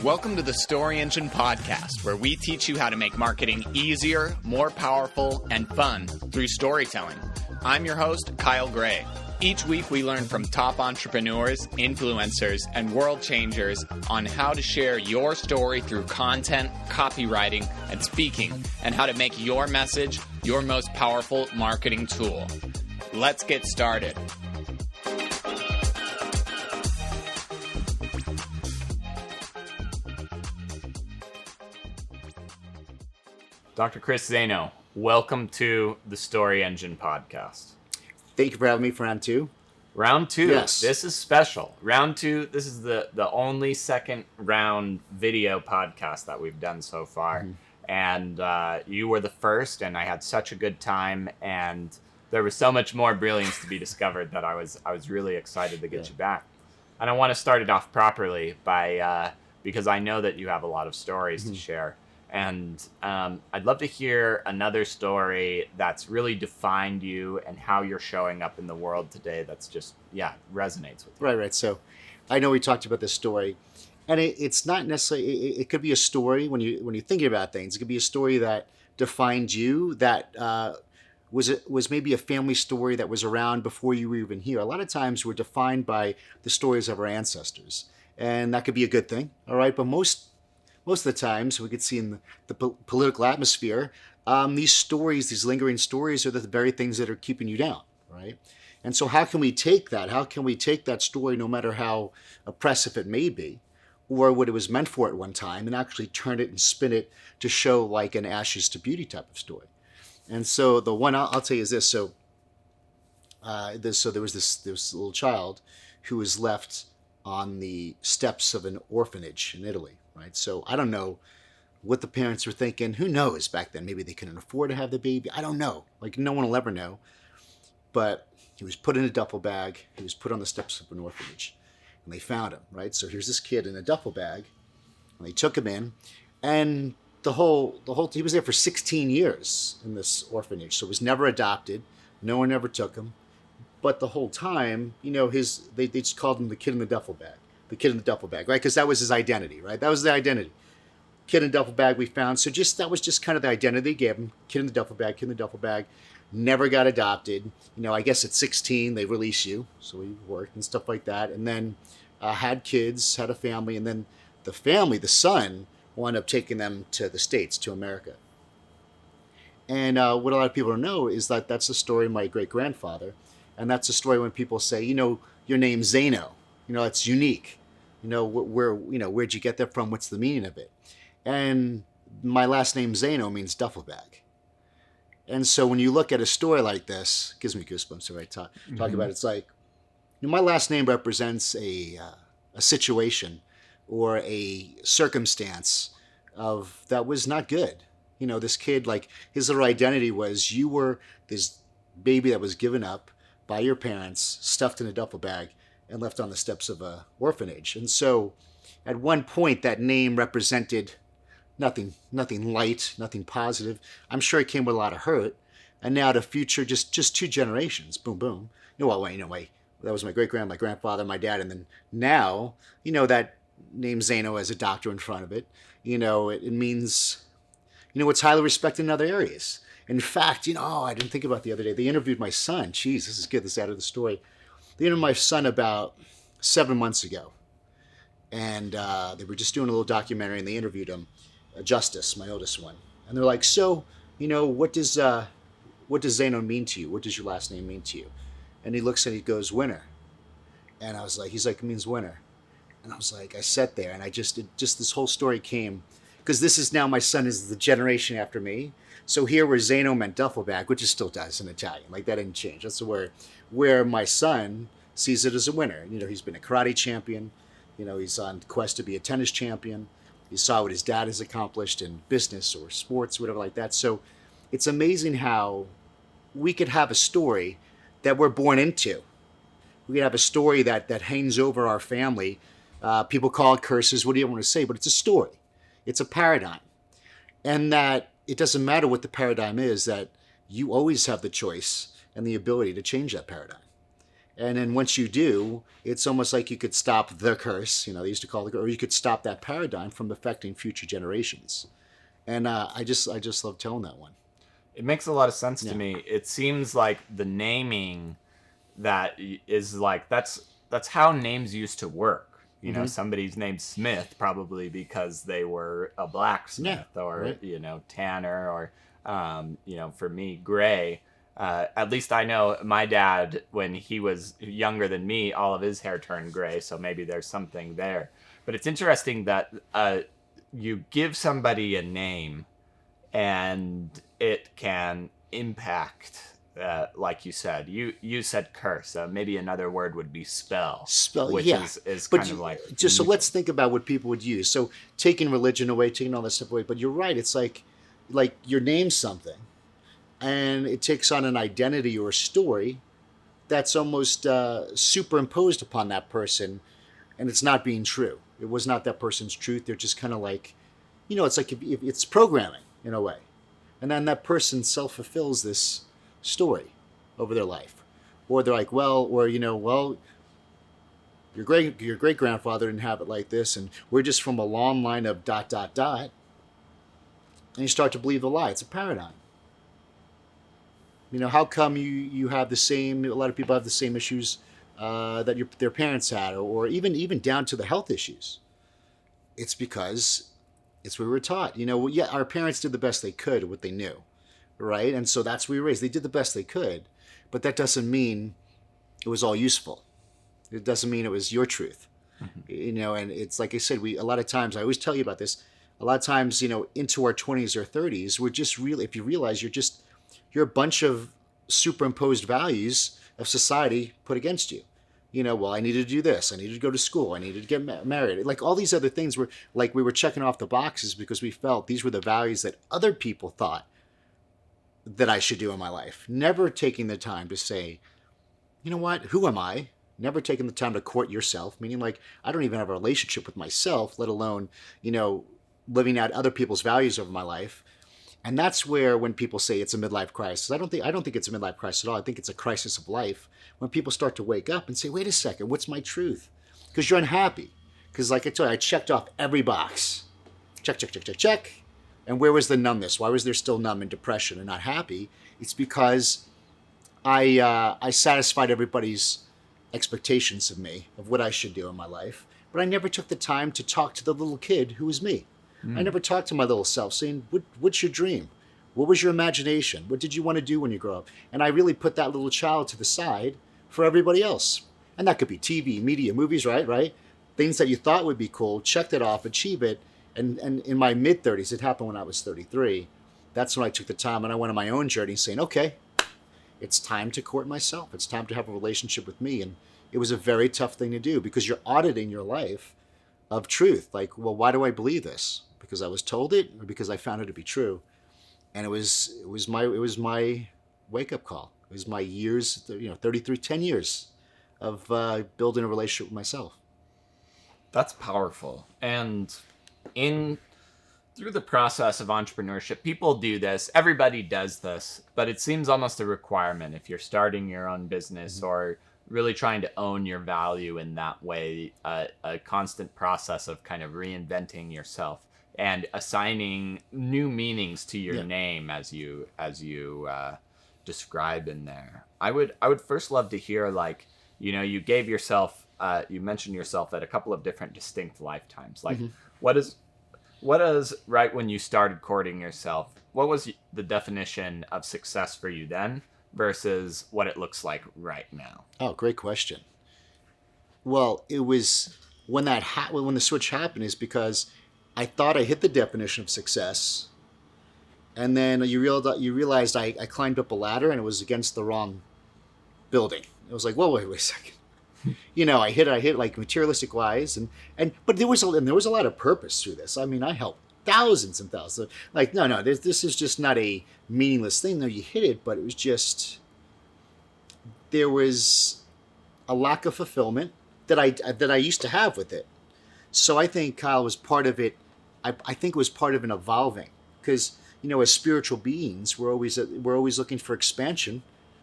Welcome to the Story Engine Podcast, where we teach you how to make marketing easier, more powerful, and fun through storytelling. I'm your host, Kyle Gray. Each week we learn from top entrepreneurs, influencers, and world changers on how to share your story through content, copywriting, and speaking, and how to make your message your most powerful marketing tool. Let's get started. Dr. Chris Zaino, welcome to the Story Engine Podcast. Thank you for having me for round two. Round two. Yes. This is special. Round two, this is the only second round video podcast that we've done so far. Mm-hmm. And you were the first, and I had such a good time, and there was so much more brilliance to be discovered that I was really excited to get you back. And I want to start it off properly by because I know that you have a lot of stories to share. And I'd love to hear another story that's really defined you and how you're showing up in the world today that's just, resonates with you. Right. So I know we talked about this story, and it's not necessarily, it could be a story when you're thinking about things. It could be a story that defined you, that was maybe a family story that was around before you were even here. A lot of times we're defined by the stories of our ancestors, and that could be a good thing, all right? But most of the times, we could see in the political atmosphere, these stories, these lingering stories, are the very things that are keeping you down, right? And so how can we take that? How can we take that story, no matter how oppressive it may be, or what it was meant for at one time, and actually turn it and spin it to show like an ashes to beauty type of story? And so the one I'll tell you is this. So there was this little child who was left on the steps of an orphanage in Italy. Right. So I don't know what the parents were thinking. Who knows back then? Maybe they couldn't afford to have the baby. I don't know. Like, no one will ever know. But he was put in a duffel bag. He was put on the steps of an orphanage. And they found him, right? So here's this kid in a duffel bag. And they took him in. And he was there for 16 years in this orphanage. So he was never adopted. No one ever took him. But the whole time, they just called him the kid in the duffel bag. The kid in the duffel bag, right? Because that was his identity, right? That was the identity. Kid in the duffel bag we found. So that was just kind of the identity they gave him. Kid in the duffel bag, never got adopted. I guess at 16, they release you. So he worked and stuff like that. And then had kids, had a family. And then the son, wound up taking them to the States, to America. And what a lot of people don't know is that that's the story of my great-grandfather. And that's the story when people say, your name's Zaino. It's unique. Where'd you get that from? What's the meaning of it? And my last name Zaino means duffel bag. And so when you look at a story like this, it gives me goosebumps when I talk about it. It's like, my last name represents a situation or a circumstance that was not good. This kid, like, his little identity was, you were this baby that was given up by your parents, stuffed in a duffel bag, and left on the steps of an orphanage. And so at one point, that name represented nothing light, nothing positive. I'm sure it came with a lot of hurt. And now the future, just two generations, boom, boom. That was my my grandfather, my dad. And then now, that name Zaino has a doctor in front of it. It means, it's highly respected in other areas. In fact, I didn't think about the other day. They interviewed my son. Jeez, this is good. This is out of the story. They interviewed my son about 7 months ago. And they were just doing a little documentary, and they interviewed him, Justice, my oldest one. And they're like, so, what does Zaino mean to you? What does your last name mean to you? And he looks and he goes, winner. And I was like, it means winner. And I was like, I sat there, and this whole story came, because this is now, my son is the generation after me. So here where Zaino meant duffel bag, which it still does in Italian, like that didn't change. That's where my son sees it as a winner. He's been a karate champion. He's on quest to be a tennis champion. He saw what his dad has accomplished in business or sports, whatever like that. So it's amazing how we could have a story that we're born into. We could have a story that hangs over our family. People call it curses. What do you want to say? But it's a story. It's a paradigm. And that it doesn't matter what the paradigm is, that you always have the choice and the ability to change that paradigm. And then once you do, it's almost like you could stop the curse, they used to call it, or you could stop that paradigm from affecting future generations. And I just love telling that one. It makes a lot of sense to Yeah. me. It seems like the naming that is like that's how names used to work. Somebody's named Smith probably because they were a blacksmith, or right. Tanner, or for me, Gray. At least I know my dad, when he was younger than me, all of his hair turned gray, so maybe there's something there. But it's interesting that you give somebody a name and it can impact, like you said. You said curse. Maybe another word would be spell. Which Yeah. is But kind of like just so let's think about what people would use. So taking religion away, taking all this stuff away. But you're right. It's like your name's something, and it takes on an identity or a story that's almost superimposed upon that person, and it's not being true. It was not that person's truth. They're just kind of like, it's like if it's programming in a way, and then that person self-fulfills this story over their life, or they're like, well, or well, your great grandfather didn't have it like this, and we're just from a long line of ... and you start to believe the lie. It's a paradigm. How come you have the same? A lot of people have the same issues that their parents had, or even down to the health issues. It's because it's what we were taught. Yeah, our parents did the best they could with what they knew, right? And so that's what we were raised. They did the best they could, but that doesn't mean it was all useful. It doesn't mean it was your truth. And it's like I said, a lot of times, I always tell you about this, a lot of times, into our 20s or 30s, we're just really, if you realize you're a bunch of superimposed values of society put against you. Well, I needed to do this. I needed to go to school. I needed to get married. Like all these other things were like we were checking off the boxes because we felt these were the values that other people thought that I should do in my life. Never taking the time to say, you know what, who am I? Never taking the time to court yourself, meaning like I don't even have a relationship with myself, let alone, living out other people's values over my life. And that's where when people say it's a midlife crisis, I don't think it's a midlife crisis at all. I think it's a crisis of life when people start to wake up and say, wait a second, what's my truth? Because you're unhappy. Because like I told you, I checked off every box. Check, check, check, check, check. And where was the numbness? Why was there still numb and depression and not happy? It's because I satisfied everybody's expectations of me, of what I should do in my life. But I never took the time to talk to the little kid who was me. I never talked to my little self saying, what's your dream? What was your imagination? What did you want to do when you grow up? And I really put that little child to the side for everybody else. And that could be TV, media, movies, right? Things that you thought would be cool, checked it off, achieve it. And in my mid-30s, it happened when I was 33. That's when I took the time and I went on my own journey saying, okay, it's time to court myself. It's time to have a relationship with me. And it was a very tough thing to do because you're auditing your life of truth. Like, well, why do I believe this? Because I was told it, or because I found it to be true? And it was my wake up call. It was my years, 33, 10 years of building a relationship with myself. That's powerful. And through the process of entrepreneurship, people do this. Everybody does this, but it seems almost a requirement if you're starting your own business or really trying to own your value in that way. A constant process of kind of reinventing yourself and assigning new meanings to your name as you describe in there. I would first love to hear, like, you gave yourself, you mentioned yourself at a couple of different distinct lifetimes. Like, what is right when you started courting yourself? What was the definition of success for you then versus what it looks like right now? Oh, great question. Well, it was when when the switch happened is because I thought I hit the definition of success, and then you realized I climbed up a ladder and it was against the wrong building. It was like, whoa, wait a second. I hit like materialistic wise, but there was a lot of purpose through this. I mean, I helped thousands and thousands. Like, no, this is just not a meaningless thing. No, you hit it, but it was just there was a lack of fulfillment that I used to have with it. So I think, Kyle, was part of it. I think it was part of an evolving, because as spiritual beings, we're always looking for expansion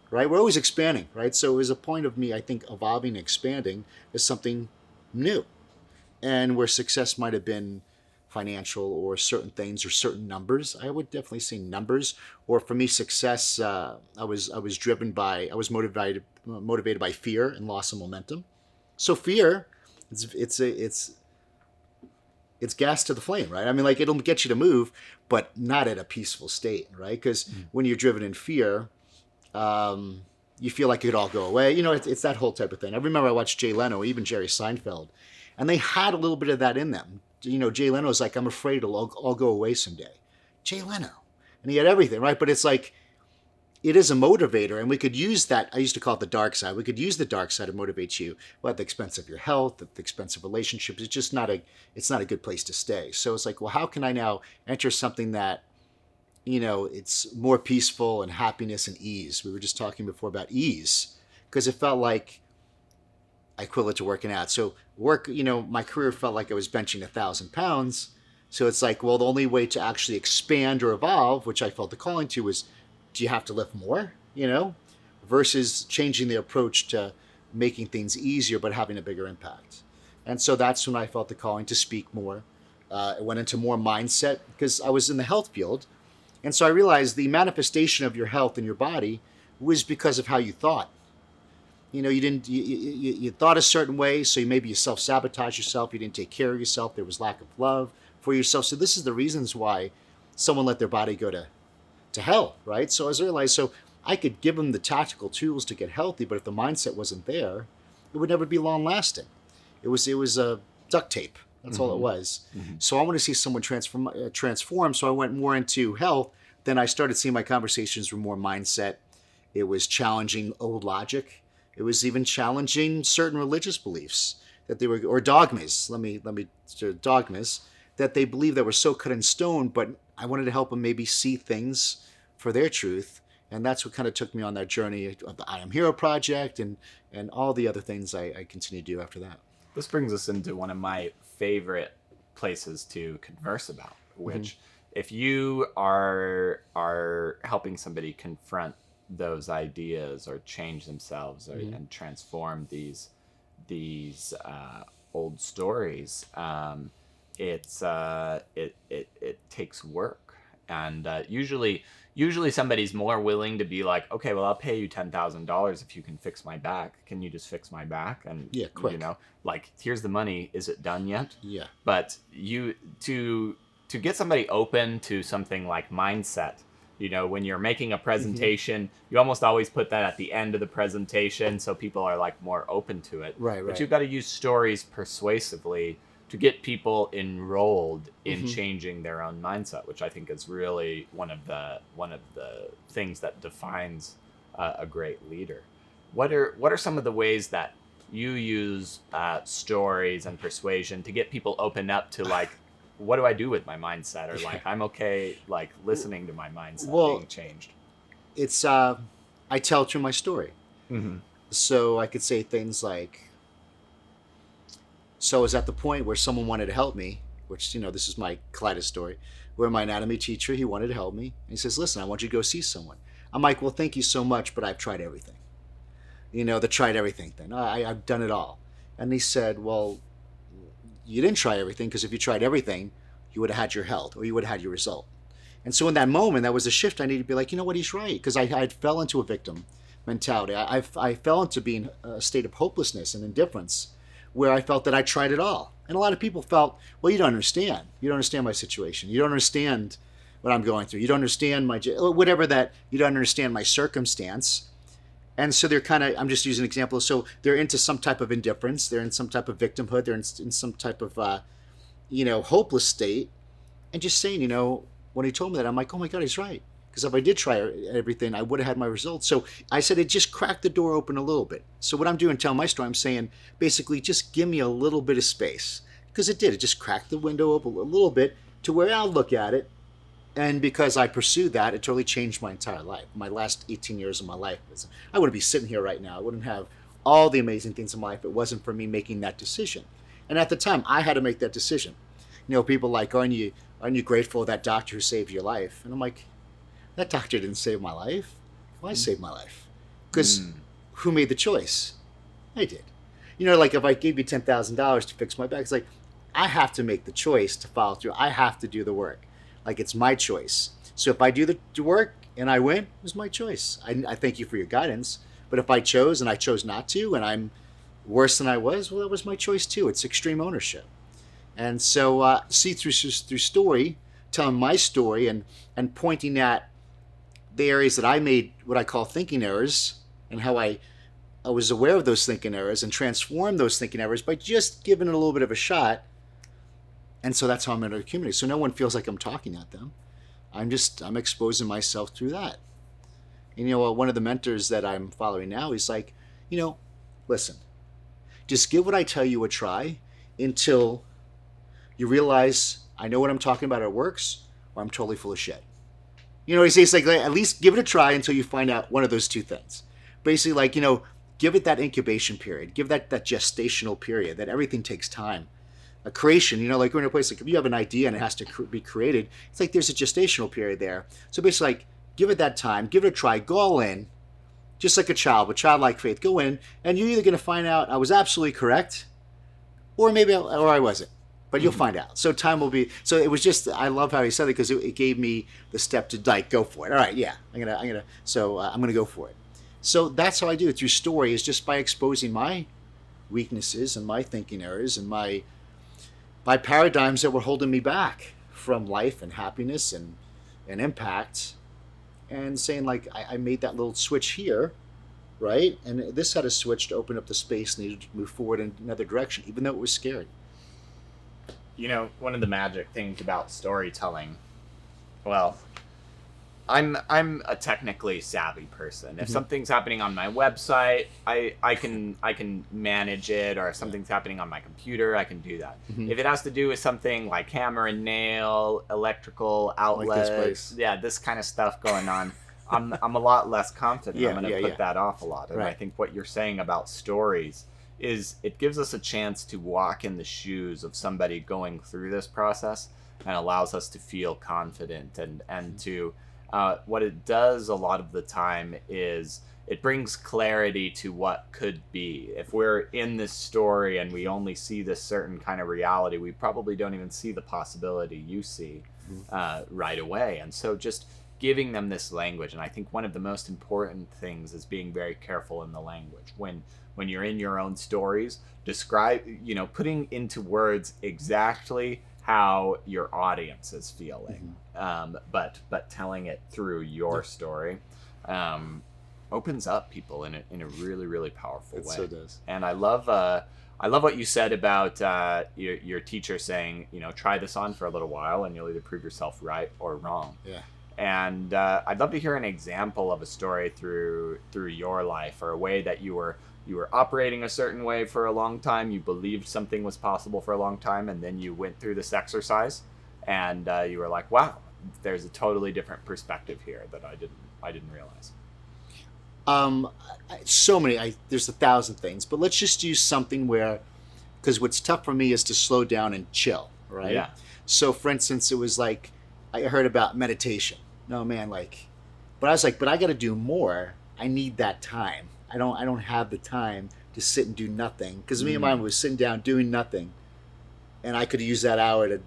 right? We're always expanding, right? So it was a point of me, I think, evolving and expanding is something new. And where success might have been financial or certain things or certain numbers, I would definitely say numbers. Or for me, success, I was motivated by fear and loss of momentum. So fear, it's gas to the flame, right? I mean, like it'll get you to move, but not at a peaceful state, right? Because when you're driven in fear, you feel like it could all go away. You know, it's that whole type of thing. I remember I watched Jay Leno, even Jerry Seinfeld, and they had a little bit of that in them. You know, Jay Leno's like, I'm afraid it'll all go away someday. Jay Leno. And he had everything, right? But it's like, it is a motivator, and we could use that. I used to call it the dark side. We could use the dark side to motivate you, well, at the expense of your health, at the expense of relationships. It's just not a good place to stay. So it's like, well, how can I now enter something that, you know, it's more peaceful and happiness and ease? We were just talking before about ease, because it felt like I equivalent to working out. So work, you know, my career felt like I was benching 1,000 pounds. So it's like, well, the only way to actually expand or evolve, which I felt the calling to, was, do you have to lift more, you know, versus changing the approach to making things easier but having a bigger impact. And so that's when I felt the calling to speak more. It went into more mindset because I was in the health field. And so I realized the manifestation of your health in your body was because of how you thought. You know, you thought a certain way, so maybe you self-sabotage yourself. You didn't take care of yourself. There was lack of love for yourself. So this is the reasons why someone let their body go to hell, right? So as I realized, so I could give them the tactical tools to get healthy, but if the mindset wasn't there, it would never be long lasting. It was a duct tape. That's all it was. So I want to see someone transform. So I went more into health. Then I started seeing my conversations were more mindset. It was challenging old logic. It was even challenging certain religious beliefs that they were, or dogmas. Dogmas that they believe that were so cut in stone. But I wanted to help them maybe see things for their truth. And that's what kind of took me on that journey of the I Am Hero project and all the other things I continue to do after that. This brings us into one of my favorite places to converse about, which if you are helping somebody confront those ideas or change themselves and transform these old stories, it takes work. And usually somebody's more willing to be like, okay, well, I'll pay you $10,000 if you can fix my back. Can you just fix my back? And yeah, quick. You know, like, here's the money. Is it done yet? Yeah. But to get somebody open to something like mindset, you know, when you're making a presentation, you almost always put that at the end of the presentation so people are like more open to it. Right. But you've got to use stories persuasively to get people enrolled in changing their own mindset, which I think is really one of the things that defines a great leader. What are some of the ways that you use stories and persuasion to get people open up to, like, what do I do with my mindset, or like, I'm okay, like, listening to my mindset being changed? It's I tell through my story. So I could say things like, so I was at the point where someone wanted to help me, which, you know, this is my Kaleidos story, where my anatomy teacher, he wanted to help me. And he says, listen, I want you to go see someone. I'm like, well, thank you so much, but I've tried everything. You know, the tried everything thing. I've done it all. And he said, well, you didn't try everything, because if you tried everything, you would have had your health, or you would have had your result. And so in that moment, that was a shift. I needed to be like, you know what, he's right. Because I fell into a victim mentality. I fell into being a state of hopelessness and indifference, where I felt that I tried it all. And a lot of people felt, well, you don't understand. You don't understand my situation. You don't understand what I'm going through. You don't understand whatever that, you don't understand my circumstance. And so they're kind of, I'm just using an example. So they're into some type of indifference. They're in some type of victimhood. They're in some type of, hopeless state. And just saying, you know, when he told me that, I'm like, oh my God, he's right. Because if I did try everything, I would have had my results. So I said, it just cracked the door open a little bit. So what I'm doing, telling my story, I'm saying, basically, just give me a little bit of space. Because it did. It just cracked the window open a little bit to where I'll look at it. And because I pursued that, it totally changed my entire life. My last 18 years of my life, I wouldn't be sitting here right now. I wouldn't have all the amazing things in my life if it wasn't for me making that decision. And at the time, I had to make that decision. You know, people like, aren't you grateful for that doctor who saved your life? And I'm like, that doctor didn't save my life. Well, I saved my life. Because who made the choice? I did. Like if I gave you $10,000 to fix my back, it's like, I have to make the choice to follow through. I have to do the work. Like it's my choice. So if I do the work and I win, it was my choice. I thank you for your guidance. But if I chose and I chose not to, and I'm worse than I was, well, that was my choice too. It's extreme ownership. And so through story, telling my story and pointing at the areas that I made what I call thinking errors, and how I was aware of those thinking errors and transformed those thinking errors by just giving it a little bit of a shot. And so that's how I'm in a community. So no one feels like I'm talking at them. I'm exposing myself through that. And one of the mentors that I'm following now, he's like, listen, just give what I tell you a try until you realize I know what I'm talking about, it works, or I'm totally full of shit. He says, like, at least give it a try until you find out one of those two things. Basically, like, give it that incubation period, give that gestational period, that everything takes time. A creation, like we're in a place, like if you have an idea and it has to be created, it's like there's a gestational period there. So basically, like, give it that time, give it a try, go all in, just like a child with childlike faith. Go in, and you're either going to find out I was absolutely correct, or I wasn't. But you'll find out. So time will be. So it was just. I love how he said it because it gave me the step to like go for it. All right, yeah, I'm gonna. So I'm gonna go for it. So that's how I do it through story, is just by exposing my weaknesses and my thinking errors and my paradigms that were holding me back from life and happiness and impact, and saying like I made that little switch here, right? And this had a switch to open up the space needed to move forward in another direction, even though it was scary. One of the magic things about storytelling, well, I'm a technically savvy person. If something's happening on my website, I can manage it, or if something's happening on my computer, I can do that. If it has to do with something like hammer and nail, electrical outlets, this kind of stuff going on, I'm a lot less confident. I'm going to put that off a lot. And I think what you're saying about stories is it gives us a chance to walk in the shoes of somebody going through this process, and allows us to feel confident and to what it does a lot of the time is it brings clarity to what could be. If we're in this story and we only see this certain kind of reality, we probably don't even see the possibility you see right away. And so just giving them this language, and I think one of the most important things is being very careful in the language. When you're in your own stories, putting into words exactly how your audience is feeling, but telling it through your story opens up people in a really, really powerful way. So does. And I love what you said about your teacher saying, try this on for a little while and you'll either prove yourself right or wrong. Yeah. And I'd love to hear an example of a story through your life, or a way that you were operating a certain way for a long time, you believed something was possible for a long time, and then you went through this exercise and you were like, wow, there's a totally different perspective here that I didn't realize. So many, there's 1,000 things, but let's just use something because what's tough for me is to slow down and chill, right? Yeah. So for instance, it was like, I heard about meditation. No, man, but I was like, but I got to do more. I need that time. I don't have the time to sit and do nothing, because me and mine was sitting down doing nothing, and I could use that hour to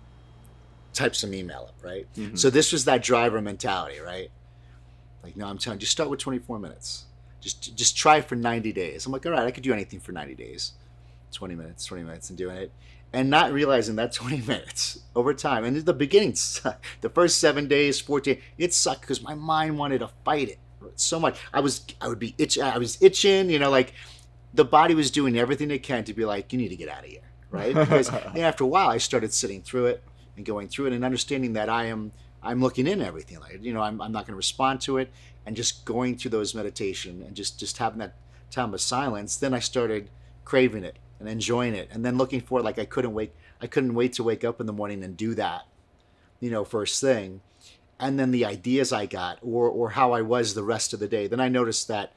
type some email up, right? So this was that driver mentality, right? Like, no, I'm telling you, just start with 24 minutes. Just try for 90 days. I'm like, all right, I could do anything for 90 days. 20 minutes and doing it. And not realizing that 20 minutes over time. And the beginning sucked. The first 7 days, 14, it sucked because my mind wanted to fight it so much. I was itching, the body was doing everything it can to be like, you need to get out of here, right? Because after a while, I started sitting through it and going through it and understanding that I'm looking in everything. I'm not going to respond to it, and just going through those meditation and just having that time of silence. Then I started craving it and enjoying it, and then looking for it. Like I couldn't wait to wake up in the morning and do that, first thing. And then the ideas I got, or how I was the rest of the day. Then I noticed that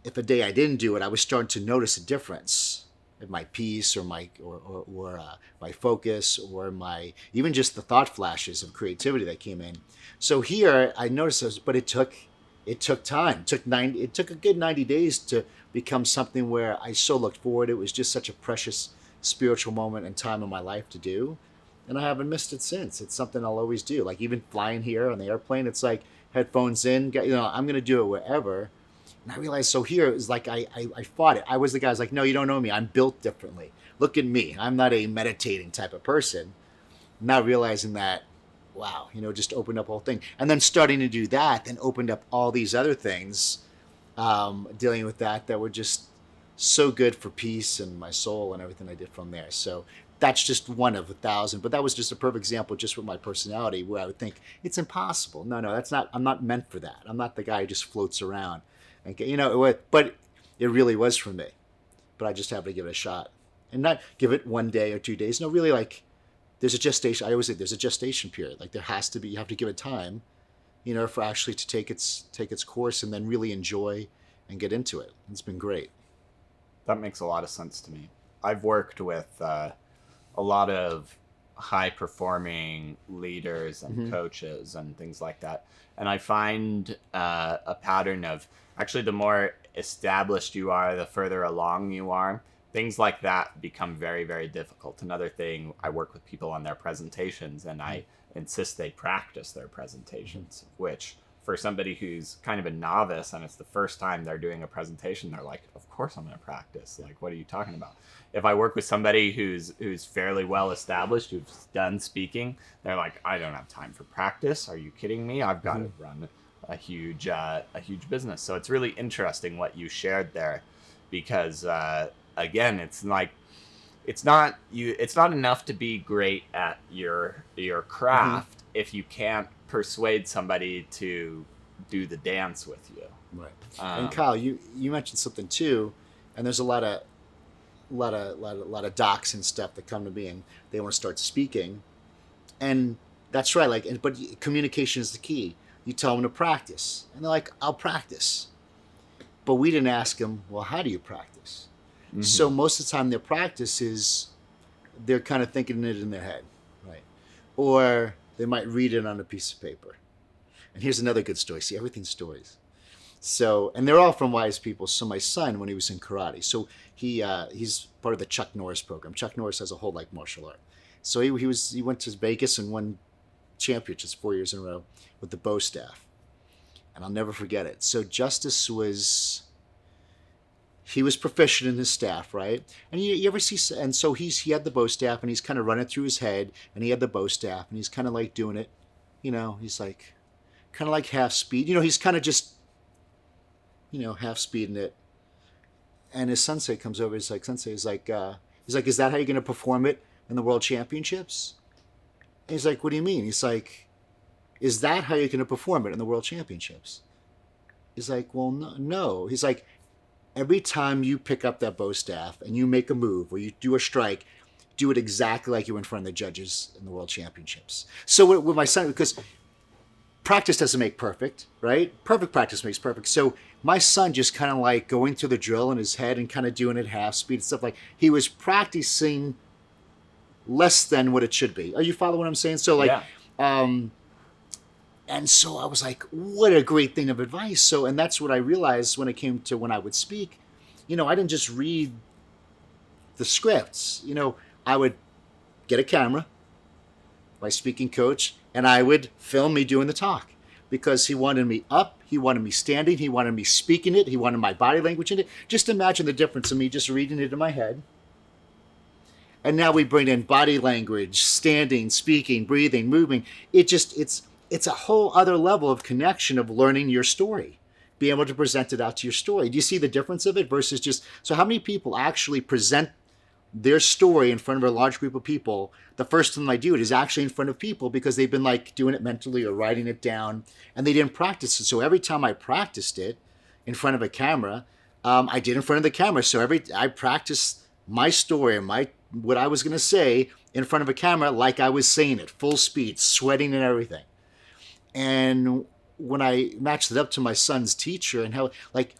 if a day I didn't do it, I was starting to notice a difference in my peace, or my focus, or even just the thought flashes of creativity that came in. So here I noticed those, but it took it took time. It took a good 90 days to become something where I so looked forward. It was just such a precious spiritual moment and time in my life to do. And I haven't missed it since. It's something I'll always do. Like even flying here on the airplane, it's like headphones in, I'm going to do it wherever. And I realized, so here it was like I fought it. I was the guy who's like, no, you don't know me. I'm built differently. Look at me. I'm not a meditating type of person. Not realizing that, wow, just opened up the whole thing. And then starting to do that, then opened up all these other things, dealing with that were just so good for peace and my soul and everything I did from there. So that's just one of 1,000. But that was just a perfect example just with my personality where I would think, it's impossible. No, that's not, I'm not meant for that. I'm not the guy who just floats around. And, but it really was for me. But I just have to give it a shot. And not give it 1 day or 2 days. No, really, like, there's a gestation. I always say there's a gestation period. Like, there has to be, you have to give it time, for actually to take its course and then really enjoy and get into it. It's been great. That makes a lot of sense to me. I've worked with a lot of high-performing leaders and coaches and things like that. And I find a pattern of, actually, the more established you are, the further along you are, things like that become very, very difficult. Another thing, I work with people on their presentations, and I insist they practice their presentations, which for somebody who's kind of a novice and it's the first time they're doing a presentation, they're like, of course I'm going to practice. Like, what are you talking about? If I work with somebody who's fairly well established, who's done speaking, they're like, I don't have time for practice. Are you kidding me? I've got to run a huge business. So it's really interesting what you shared there, because again, it's like, it's not enough to be great at your craft if you can't persuade somebody to do the dance with you. Right. And Kyle, you mentioned something too, and there's a lot of docs and stuff that come to me and they want to start speaking, and that's right. Like, but communication is the key. You tell them to practice, and they're like, I'll practice. But we didn't ask them, well, how do you practice? Mm-hmm. So most of the time their practice is they're kind of thinking it in their head, right? Or they might read it on a piece of paper. And here's another good story. See, everything's stories. So, and they're all from wise people. So my son, when he was in karate, so he's part of the Chuck Norris program. Chuck Norris has a whole like martial art. So he went to Vegas and won championships 4 years in a row with the bow staff. And I'll never forget it. So Justice he was proficient in his staff, right? And you ever see, and so he had the bow staff and he's kind of running through his head and he had the bow staff and he's kind of like doing it, he's like, kind of like half speed, he's kind of just, half speeding it. And his sensei comes over, he's like, is that how you're going to perform it in the world championships? And he's like, what do you mean? He's like, is that how you're going to perform it in the world championships? He's like, well, no. He's like, every time you pick up that bow staff and you make a move or you do a strike, do it exactly like you're in front of the judges in the world championships. So with my son, because practice doesn't make perfect, right? Perfect practice makes perfect. So my son just kind of like going through the drill in his head and kind of doing it half speed and stuff, like he was practicing less than what it should be. Are you following what I'm saying? So like, yeah. And so I was like, what a great thing of advice. So, and that's what I realized when it came to when I would speak, I didn't just read the scripts. I would get a camera, my speaking coach, and I would film me doing the talk because he wanted me up, he wanted me standing, he wanted me speaking it, he wanted my body language in it. Just imagine the difference of me just reading it in my head. And now we bring in body language, standing, speaking, breathing, moving. It's a whole other level of connection of learning your story, being able to present it out to your story. Do you see the difference of it versus just, so how many people actually present their story in front of a large group of people? The first time I do it is actually in front of people because they've been like doing it mentally or writing it down and they didn't practice it. So every time I practiced it in front of a camera, I did in front of the camera. So I practiced my story and what I was going to say in front of a camera like I was saying it, full speed, sweating and everything. And when I matched it up to my son's teacher and how like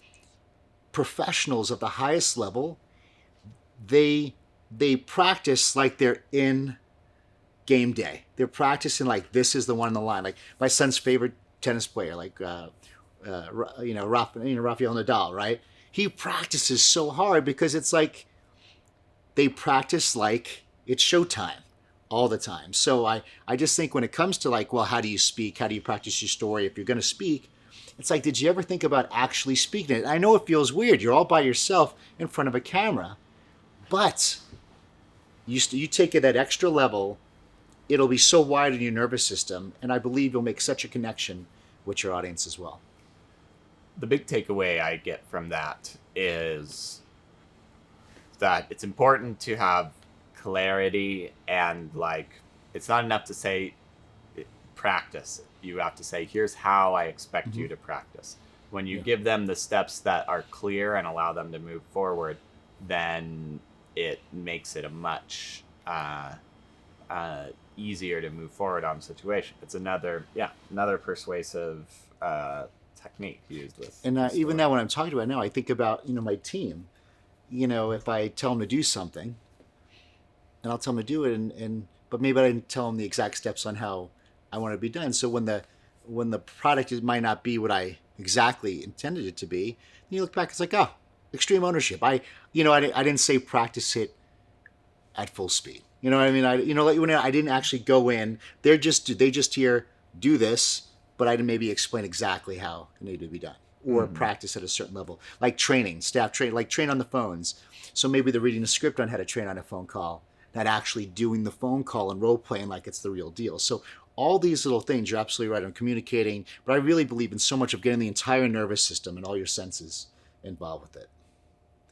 professionals of the highest level, they practice like they're in game day. They're practicing like this is the one on the line. Like my son's favorite tennis player, like Rafael Nadal, right? He practices so hard because it's like they practice like it's showtime all the time. So I just think when it comes to like, well, how do you speak? How do you practice your story? If you're going to speak, it's like, did you ever think about actually speaking it? I know it feels weird. You're all by yourself in front of a camera, but you take it that extra level, it'll be so wide in your nervous system, and I believe you'll make such a connection with your audience as well. The big takeaway I get from that is that it's important to have clarity, and like, it's not enough to say practice. You have to say, here's how I expect you to practice. When you give them the steps that are clear and allow them to move forward, then it makes it a much easier to move forward on a situation. It's another persuasive technique used with. And even now, when I'm talking about it now, I think about my team. If I tell them to do something, and I'll tell them to do it, but maybe I didn't tell them the exact steps on how I want it to be done. So when the product might not be what I exactly intended it to be, and you look back, it's like, oh, extreme ownership. I didn't say practice it at full speed. You know what I mean? I didn't actually go in. They just here do this, but I didn't maybe explain exactly how it needed to be done, or practice at a certain level, like training, staff training, like train on the phones. So maybe they're reading a script on how to train on a phone call, not actually doing the phone call and role playing like it's the real deal. So all these little things, you're absolutely right on communicating, but I really believe in so much of getting the entire nervous system and all your senses involved with it.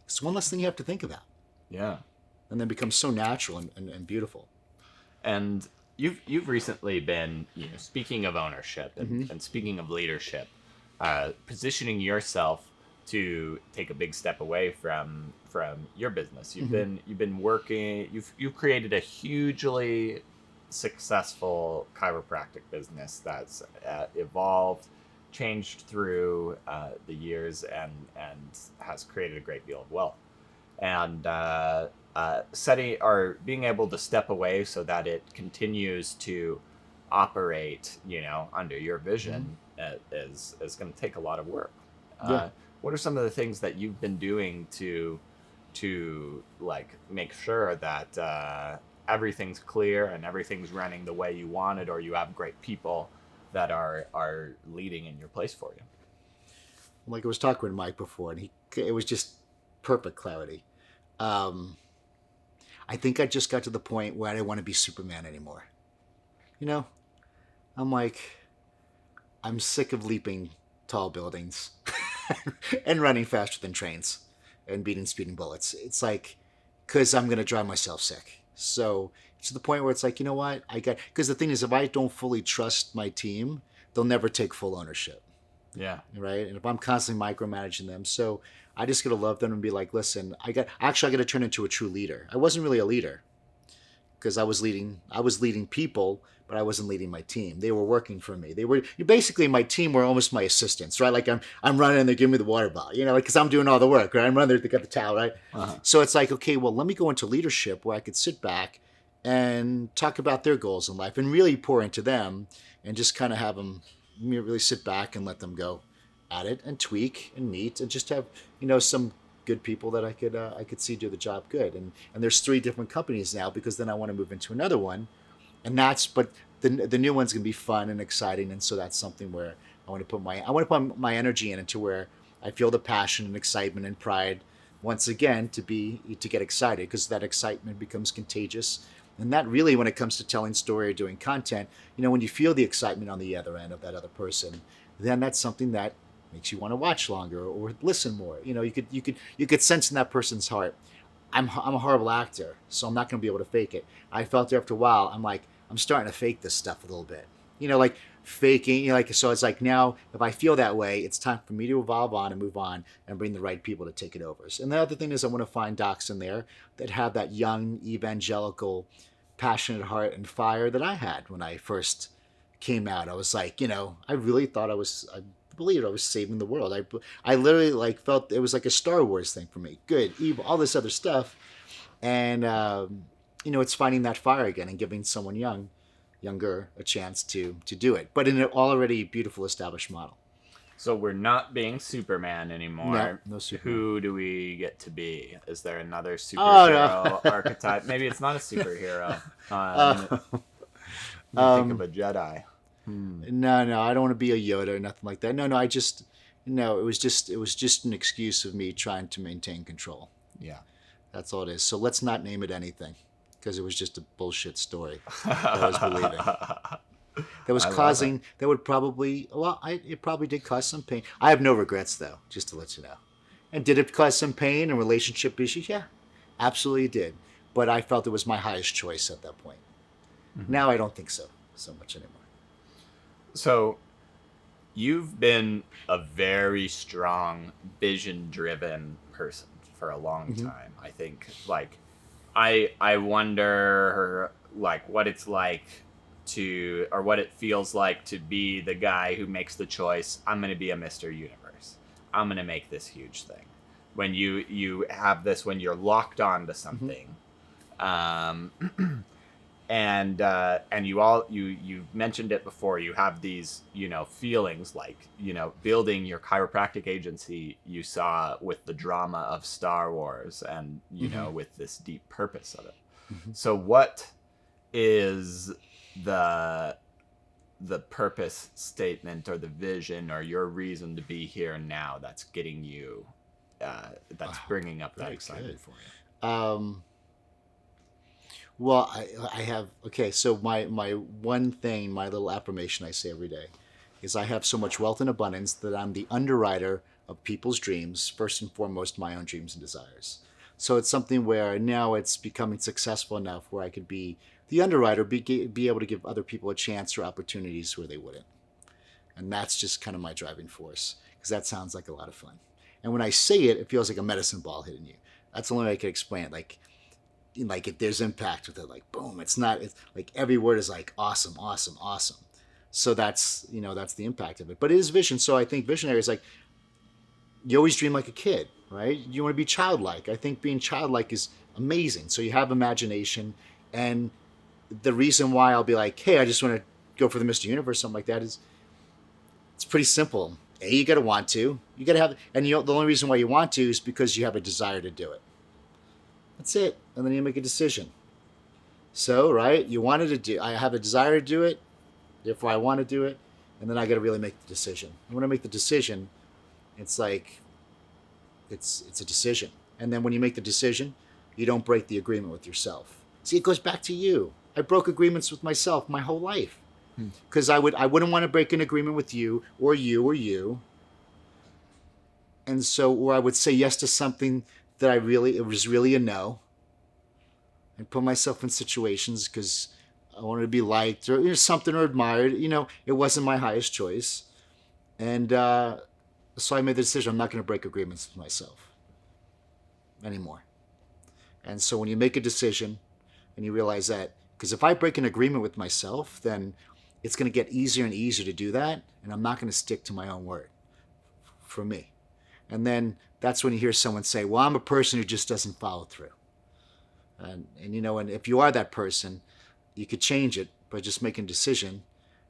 It's one less thing you have to think about. Yeah. And then becomes so natural and beautiful. And you've recently been, speaking of ownership and speaking of leadership, positioning yourself to take a big step away from your business. You've been working. You've created a hugely successful chiropractic business that's evolved, changed through the years, and has created a great deal of wealth. And setting or being able to step away so that it continues to operate, under your vision, is going to take a lot of work. What are some of the things that you've been doing to like make sure that everything's clear and everything's running the way you want it, or you have great people that are leading in your place for you? Like I was talking with Mike before, and it was just perfect clarity. I think I just got to the point where I didn't want to be Superman anymore. I'm like, I'm sick of leaping tall buildings and running faster than trains and beating speeding bullets. It's like, because I'm going to drive myself sick. So it's to the point where it's like, you know what? Because the thing is, if I don't fully trust my team, they'll never take full ownership. Yeah. Right. And if I'm constantly micromanaging them, so I just got to love them and be like, listen, I got to turn into a true leader. I wasn't really a leader because I was leading people, but I wasn't leading my team. They were working for me. Basically my team were almost my assistants, right? Like I'm running and they give me the water bottle, because I'm doing all the work, right? I'm running there to get the towel, right? So it's like, okay, well, let me go into leadership where I could sit back and talk about their goals in life and really pour into them and just kind of have them really sit back and let them go at it and tweak and meet and just have, some good people that I could see do the job good. And there's 3 different companies now, because then I want to move into another one. And but the new one's going to be fun and exciting. And so that's something where I want to put my energy into where I feel the passion and excitement and pride once again to get excited, because that excitement becomes contagious. And that really, when it comes to telling story or doing content, when you feel the excitement on the other end of that other person, then that's something that makes you want to watch longer or listen more. You could sense in that person's heart, I'm a horrible actor, so I'm not going to be able to fake it. I felt after a while, I'm like, I'm starting to fake this stuff a little bit. Like faking, so it's like now, if I feel that way, it's time for me to evolve on and move on and bring the right people to take it over. And the other thing is, I want to find docs in there that have that young, evangelical, passionate heart and fire that I had when I first came out. I was like, I really thought I believed I was saving the world. I literally felt it was like a Star Wars thing for me. Good, evil, all this other stuff. And, it's finding that fire again and giving someone younger a chance to do it, but in an already beautiful established model. So we're not being Superman anymore. No Superman. Who do we get to be? Is there another Oh, superhero no. archetype? Maybe it's not a superhero. Uh, Let me think of a Jedi. no, I don't want to be a Yoda or nothing like that. No, I just, no, it was just an excuse of me trying to maintain control. Yeah. That's all it is. So let's not name it anything, because it was just a bullshit story that I was believing. That was causing, that would probably, well, it probably did cause some pain. I have no regrets, though, just to let you know. And did it cause some pain and relationship issues? Yeah, absolutely it did. But I felt it was my highest choice at that point. Mm-hmm. Now I don't think so much anymore. So you've been a very strong, vision-driven person for a long time. I think, like, I wonder, like, what it's like to, or what it feels like to be the guy who makes the choice, I'm going to be a Mr. Universe. I'm going to make this huge thing. When you have this, when you're locked on to something, and you mentioned it before, you have these, feelings like, building your chiropractic agency, you saw with the drama of Star Wars and, with this deep purpose of it. So what is the purpose statement or the vision or your reason to be here now that's getting you, that's bringing up that excitement for you? Well, I have, okay, so my one thing, my little affirmation I say every day is I have so much wealth and abundance that I'm the underwriter of people's dreams, first and foremost my own dreams and desires. So it's something where now it's becoming successful enough where I could be the underwriter, be able to give other people a chance or opportunities where they wouldn't. And that's just kind of my driving force, because that sounds like a lot of fun. And when I say it, it feels like a medicine ball hitting you. That's the only way I can explain it. Like if there's impact with it, like boom, it's like every word is like awesome. So that's the impact of it. But it is vision. So I think visionary is like, you always dream like a kid, right? You want to be childlike. I think being childlike is amazing. So you have imagination, and the reason why I'll be like, hey, I just want to go for the Mr. Universe, something like that, is it's pretty simple. You got to want to. You got to have, and the only reason why you want to is because you have a desire to do it. That's it. And then you make a decision. So, right, you wanted to do, I have a desire to do it, therefore I want to do it, and then I got to really make the decision. And when I make the decision, it's like, it's a decision. And then when you make the decision, you don't break the agreement with yourself. See, it goes back to you. I broke agreements with myself my whole life. Because I wouldn't want to break an agreement with you or you. And so, or I would say yes to something that it was really a no. And put myself in situations because I wanted to be liked or something or admired. It wasn't my highest choice. And so I made the decision, I'm not going to break agreements with myself anymore. And so when you make a decision and you realize that, because if I break an agreement with myself, then it's going to get easier and easier to do that. And I'm not going to stick to my own word for me. And then that's when you hear someone say, well, I'm a person who just doesn't follow through. And if you are that person, you could change it by just making a decision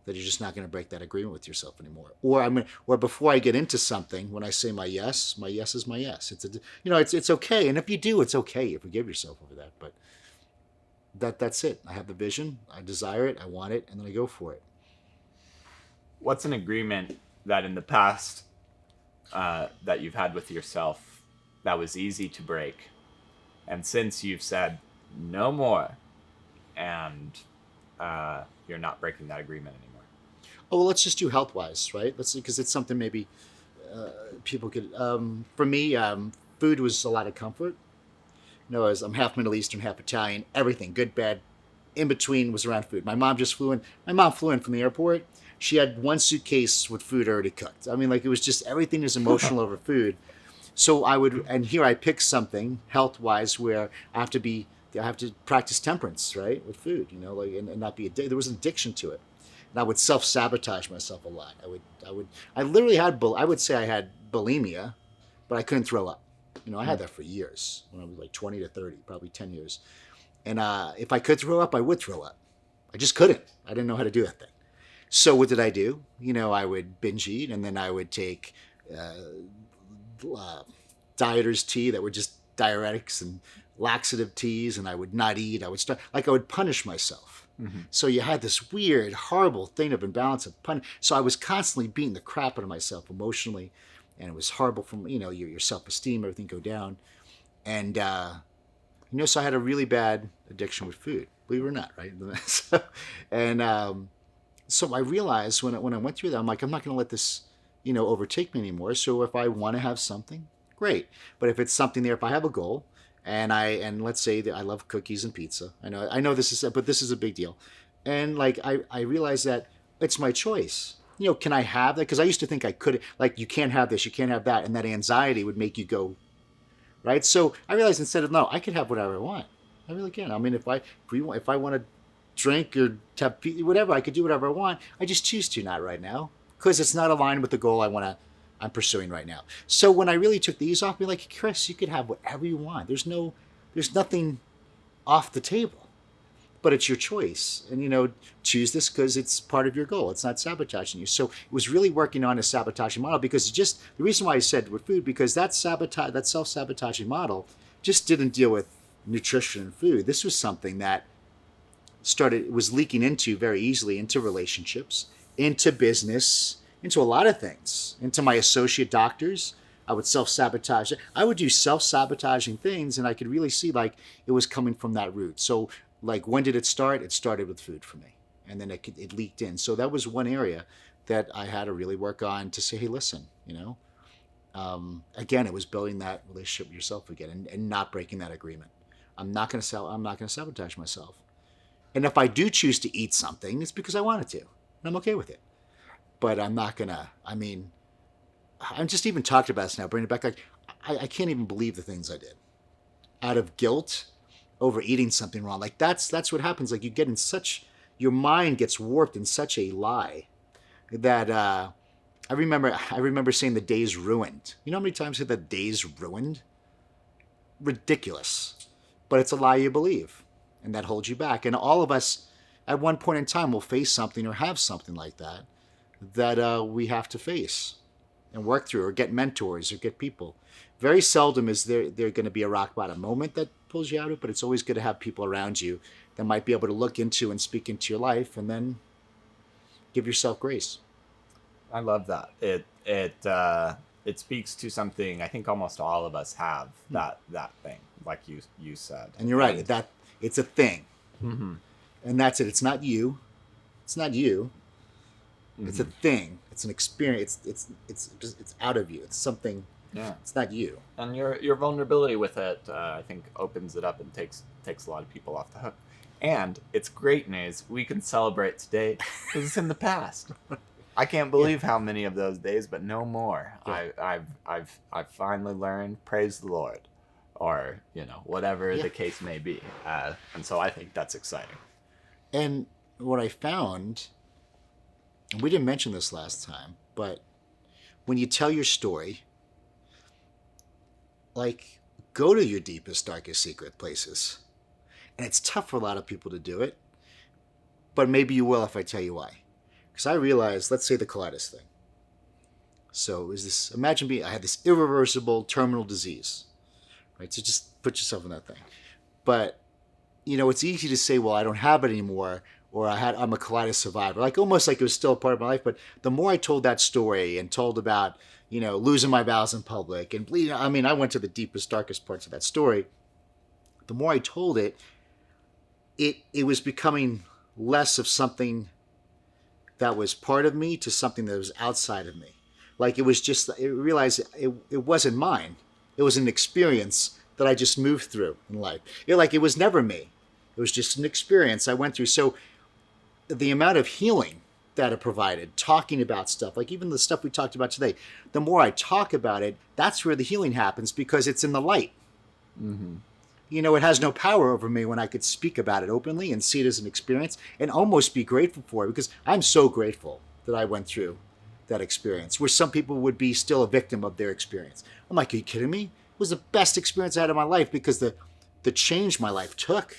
that you're just not going to break that agreement with yourself anymore. Or before I get into something, when I say my yes is my yes. It's okay. And if you do, it's okay. You forgive yourself over that. But that's it. I have the vision. I desire it. I want it. And then I go for it. What's an agreement that in the past that you've had with yourself that was easy to break, and since you've said no more, and you're not breaking that agreement anymore? Oh, well, let's just do health-wise, right? Let's see, because it's something maybe people could. For me, food was a lot of comfort. As I'm half Middle Eastern, half Italian. Everything, good, bad, in between was around food. My mom flew in from the airport. She had one suitcase with food already cooked. I mean, like, it was just, everything is emotional over food. So and here I picked something health-wise where I have to practice temperance, right, with food, and not be there was an addiction to it. And I would self-sabotage myself a lot. I literally I would say I had bulimia, but I couldn't throw up. I had that for years, when I was like 20 to 30, probably 10 years. And if I could throw up, I would throw up. I just couldn't. I didn't know how to do that thing. So what did I do? I would binge eat, and then I would take dieters tea that were just diuretics and laxative teas, and I would not eat. I would punish myself. Mm-hmm. So you had this weird, horrible thing of imbalance of So I was constantly beating the crap out of myself emotionally, and it was horrible from your self-esteem, everything go down, and so I had a really bad addiction with food. Believe it or not, right? So I realized when I went through that, I'm like, I'm not going to let this overtake me anymore. So if I want to have something, great. But if it's something there, if I have a goal, and let's say that I love cookies and pizza. I know this is, but this is a big deal. And like, I realized that it's my choice. Can I have that? Because I used to think I could, like, you can't have this, you can't have that. And that anxiety would make you go, right? So I realized instead of, no, I could have whatever I want. I really can. I mean, if I want to drink or have whatever, I could do whatever I want. I just choose to not right now because it's not aligned with the goal I'm pursuing right now. So when I really took these off, be like, Chris, you could have whatever you want. There's nothing off the table, but it's your choice. And choose this because it's part of your goal. It's not sabotaging you. So it was really working on a sabotaging model, because the reason why I said with food, because that self-sabotaging model just didn't deal with nutrition and food. This was something that was leaking very easily into relationships, into business, into a lot of things, into my associate doctors. I would self-sabotage. I would do self-sabotaging things, and I could really see like it was coming from that root. So like, when did it start? It started with food for me, and then it leaked in. So that was one area that I had to really work on to say, hey, listen, again, it was building that relationship with yourself again, and not breaking that agreement. I'm not going to sabotage myself. And if I do choose to eat something, it's because I wanted to, and I'm okay with it. But I'm not gonna. I mean, I'm just even talking about this now, bringing it back. Like, I can't even believe the things I did out of guilt over eating something wrong. Like that's what happens. Like, your mind gets warped in such a lie that I remember saying the day's ruined. You know how many times I said the day's ruined? Ridiculous, but it's a lie you believe, and that holds you back. And all of us, at one point in time, will face something or have something like that we have to face and work through, or get mentors or get people. Very seldom is there going to be a rock bottom moment that pulls you out of it, but it's always good to have people around you that might be able to look into and speak into your life, and then give yourself grace. I love that. It speaks to something I think almost all of us have, that thing, like you said. And you're right, that it's a thing. Mm-hmm. And that's it. It's not you. It's not you. Mm-hmm. It's a thing. It's an experience. It's out of you. It's something. Yeah. It's not you. And your vulnerability with it, I think, opens it up and takes a lot of people off the hook. And it's great news. We can celebrate today because it's in the past. I can't believe how many of those days, but no more. Yeah. I've finally learned. Praise the Lord, or whatever the case may be. And so I think that's exciting. And what I found, and we didn't mention this last time, but when you tell your story, like, go to your deepest, darkest secret places. And it's tough for a lot of people to do it, but maybe you will if I tell you why. Because I realized, let's say the colitis thing. So it was this, imagine I had this irreversible terminal disease, right? So just put yourself in that thing. But, it's easy to say, well, I don't have it anymore, or I'm a colitis survivor. Like, almost like it was still a part of my life. But the more I told that story and told about, losing my bowels in public and bleeding, I went to the deepest, darkest parts of that story. The more I told it, it was becoming less of something that was part of me to something that was outside of me. Like, it was just, I realized it wasn't mine. It was an experience that I just moved through in life. It was never me. It was just an experience I went through. So the amount of healing that it provided, talking about stuff, like even the stuff we talked about today, the more I talk about it, that's where the healing happens, because it's in the light. Mm-hmm. It has no power over me when I could speak about it openly and see it as an experience and almost be grateful for it, because I'm so grateful that I went through that experience, where some people would be still a victim of their experience. I'm like, are you kidding me? It was the best experience I had in my life, because the change my life took,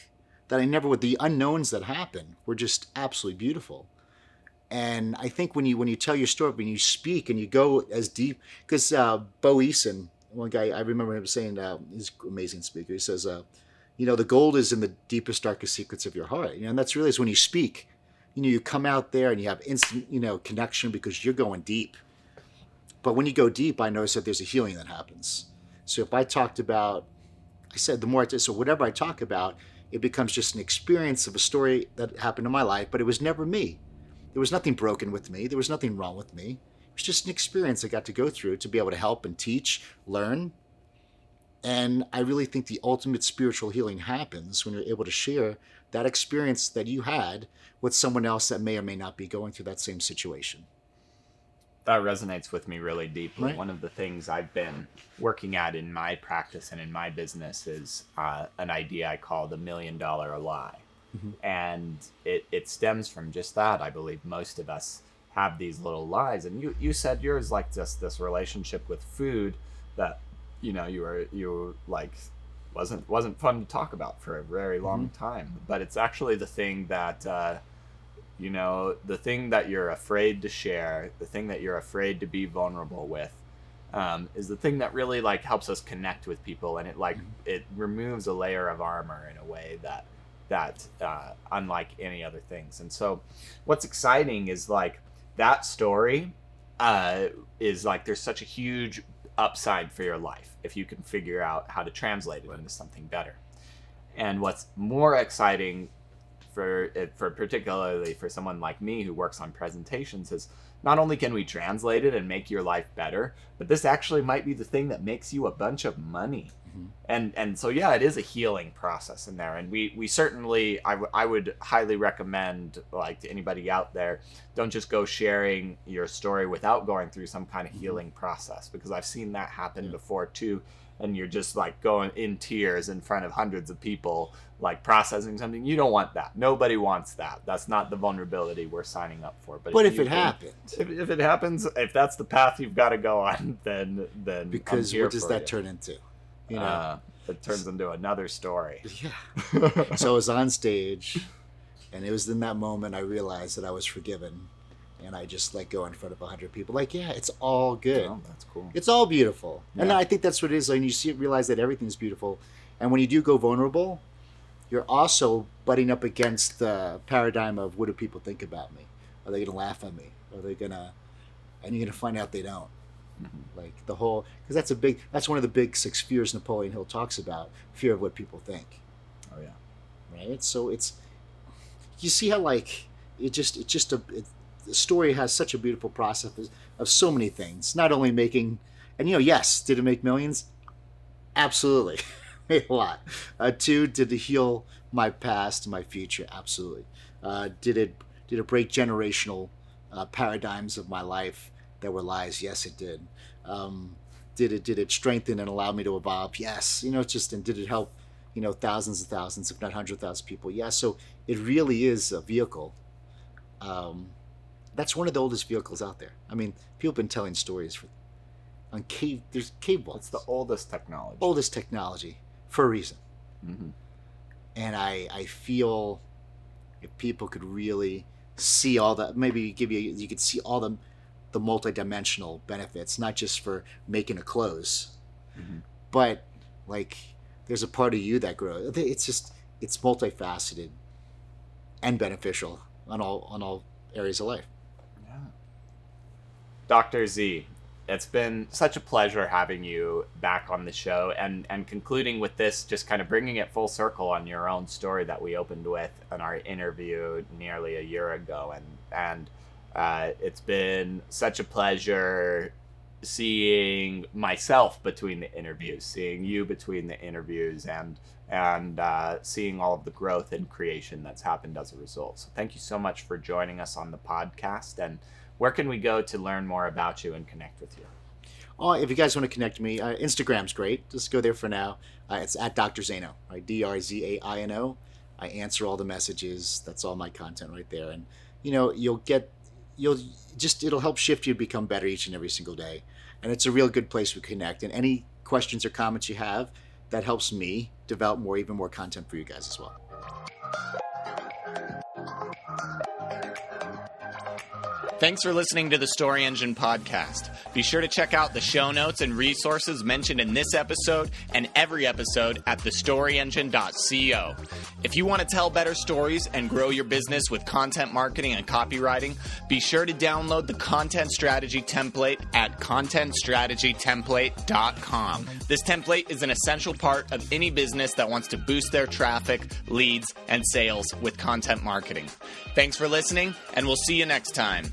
that I never would, the unknowns that happened were just absolutely beautiful. And I think when you tell your story, when you speak and you go as deep, because Bo Eason, one guy, I remember him saying, he's an amazing speaker. He says, the gold is in the deepest, darkest secrets of your heart. And that's really is when you speak. You come out there and you have instant, connection because you're going deep. But when you go deep, I notice that there's a healing that happens. So if I talked about, I said, the more so whatever I talk about, it becomes just an experience of a story that happened in my life, but it was never me. There was nothing broken with me. There was nothing wrong with me. It was just an experience I got to go through to be able to help and teach, learn. And I really think the ultimate spiritual healing happens when you're able to share that experience that you had with someone else that may or may not be going through that same situation. That resonates with me really deeply. Right. One of the things I've been working at in my practice and in my business is an idea I call the $1 million lie. Mm-hmm. And it stems from just that. I believe most of us have these little lies. And you said yours like just this relationship with food that, you were like, wasn't fun to talk about for a very long time. But it's actually the thing that, the thing that you're afraid to share, the thing that you're afraid to be vulnerable with, is the thing that really like helps us connect with people. And it removes a layer of armor in a way that unlike any other things. And so what's exciting is like that story is like there's such a huge upside for your life if you can figure out how to translate it into something better. And what's more exciting for particularly for someone like me who works on presentations is not only can we translate it and make your life better, but this actually might be the thing that makes you a bunch of money. And so, yeah, it is a healing process in there. And we certainly, I would highly recommend, like, to anybody out there, don't just go sharing your story without going through some kind of healing process, because I've seen that happen before too. And you're just like going in tears in front of hundreds of people, like processing something. You don't want that. Nobody wants that. That's not the vulnerability we're signing up for. But if it happens, if it happens, if that's the path you've got to go on, then because what does that turn into? It turns into another story. Yeah. So I was on stage, and it was in that moment I realized that I was forgiven, and I just let go in front of 100 people. Like, yeah, it's all good. Oh, that's cool. It's all beautiful. Yeah. And I think that's what it is. When you see it, realize that everything's beautiful. And when you do go vulnerable, you're also butting up against the paradigm of, what do people think about me? Are they going to laugh at me? Are they going to... And you're going to find out they don't. Like the whole, because that's one of the big 6 fears Napoleon Hill talks about, fear of what people think. Oh yeah. Right. So you see how like the story has such a beautiful process of so many things. Not only making, and yes, did it make millions? Absolutely, made a lot. 2, did it heal my past, my future? Absolutely. Did it break generational paradigms of my life that were lies? Yes, it did. Did it strengthen and allow me to evolve? Yes. And did it help, thousands and thousands, if not 100,000 people? Yes. So it really is a vehicle. That's one of the oldest vehicles out there. I mean, people have been telling stories there's cave walls. It's the oldest technology. Oldest technology for a reason. Mm-hmm. And I feel if people could really see all that, maybe you could see all the multi-dimensional benefits, not just for making a clothes, but like there's a part of you that grows. It's multifaceted and beneficial on all areas of life. Yeah. Dr. Z, it's been such a pleasure having you back on the show and concluding with this, just kind of bringing it full circle on your own story that we opened with in our interview nearly a year ago. And it's been such a pleasure seeing myself between the interviews, seeing you between the interviews, and seeing all of the growth and creation that's happened as a result. So thank you so much for joining us on the podcast. And where can we go to learn more about you and connect with you? Oh, if you guys want to connect with me, Instagram's great. Just go there for now. It's at Dr. Zaino, right? DrZaino. I answer all the messages. That's all my content right there. And it'll help shift you to become better each and every single day. And it's a real good place to connect. And any questions or comments you have, that helps me develop even more content for you guys as well. Thanks for listening to the Story Engine podcast. Be sure to check out the show notes and resources mentioned in this episode and every episode at thestoryengine.co. If you want to tell better stories and grow your business with content marketing and copywriting, be sure to download the Content Strategy Template at contentstrategytemplate.com. This template is an essential part of any business that wants to boost their traffic, leads, and sales with content marketing. Thanks for listening, and we'll see you next time.